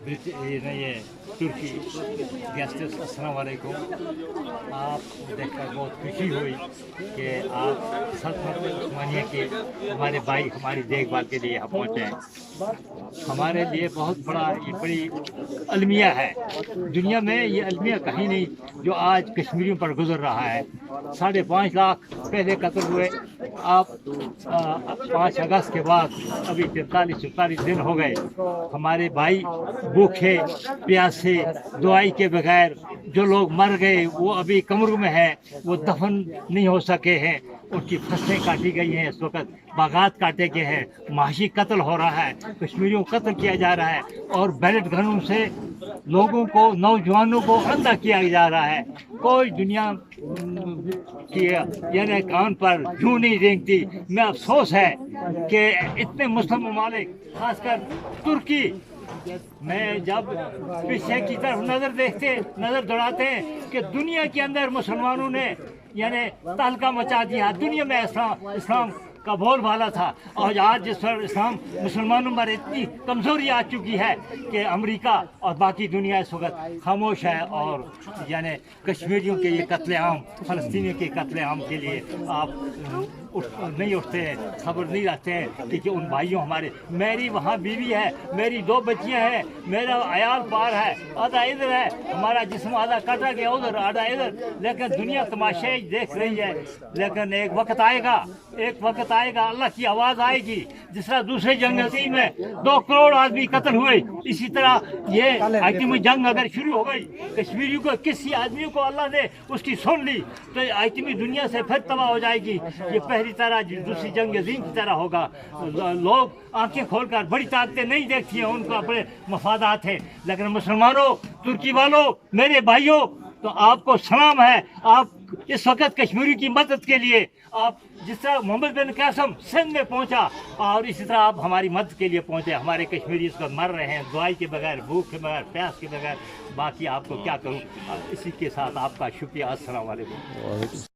ये तुर्की गेस्ट्स अस्सलाम वालेकुम। आप देखकर बहुत खुशी हुई कि आप सल्तनत उस्मानिया के हमारे भाई हमारी देखभाल के लिए यहाँ पहुँचे हैं। हमारे लिए बहुत बड़ी अलमिया है। दुनिया में ये अलमिया कहीं नहीं जो आज कश्मीरियों पर गुजर रहा है। 5.5 लाख पहले कत्ल हुए। आप 5 अगस्त के बाद अभी 43-44 दिन हो गए। हमारे भाई भूखे प्यासे दवाई के बगैर जो लोग मर गए वो अभी कब्र में है, वो दफन नहीं हो सके हैं। उनकी फसलें काटी गई हैं, इस वक्त बागात काटे गए हैं, माशी कत्ल हो रहा है, कश्मीरियों को कत्ल किया जा रहा है और बैलेट गनों से लोगों को, नौजवानों को अंधा किया जा रहा है। कोई दुनिया की यानी कान पर जूं नहीं रेंगती। मैं अफसोस है कि इतने मुस्लिम ममालिक खासकर तुर्की मैं जब पीछे की तरफ नजर दौड़ाते हैं कि दुनिया के अंदर मुसलमानों ने यानी तहलका मचा दिया। दुनिया में इस्लाम का बोलबाला था और आज जिस पर इस्लाम मुसलमानों पर इतनी कमजोरी आ चुकी है कि अमेरिका और बाकी दुनिया इस वक्त खामोश है। और यानी कश्मीरियों के ये कत्लेआम, फ़लस्तीनियों के कत्लेआम के लिए आप नहीं उठते हैं, खबर नहीं रखते हैं कि उन भाइयों हमारे, मेरी वहाँ बीवी है, मेरी 2 बच्चियाँ हैं, मेरा अयाल पार है, आधा इधर है, हमारा जिस्म आधा कटा गया उधर, आधा इधर। लेकिन दुनिया तमाशे देख रही है। लेकिन एक वक्त आएगा अल्लाह की आवाज़ आएगी। जिस तरह दूसरे जंग अज़ीम में 2 करोड़ आदमी कत्ल हुए, इसी तरह ये आइटमी जंग अगर शुरू हो गई, कश्मीरियों को किसी आदमी को अल्लाह ने उसकी सुन ली तो आइटमी दुनिया से फिर तबाह हो जाएगी। ये पहली तरह दूसरी जंग अज़ीम की तरह होगा। लोग आंखें खोलकर बड़ी ताकतें नहीं देखती हैं, उनको अपने मफादात हैं। लेकिन मुसलमानों, तुर्की वालों, मेरे भाइयों, तो आपको सलाम है। आप इस वक्त कश्मीरी की मदद के लिए आप जिस तरह मोहम्मद बिन कासिम सिंध में पहुंचा और इसी तरह आप हमारी मदद के लिए पहुंचे। हमारे कश्मीरी इस वक्त मर रहे हैं दवाई के बगैर, भूख के बगैर, प्यास के बगैर। बाकी आपको क्या करूं। इसी के साथ आपका शुक्रिया। अस्सलाम वालेकुम।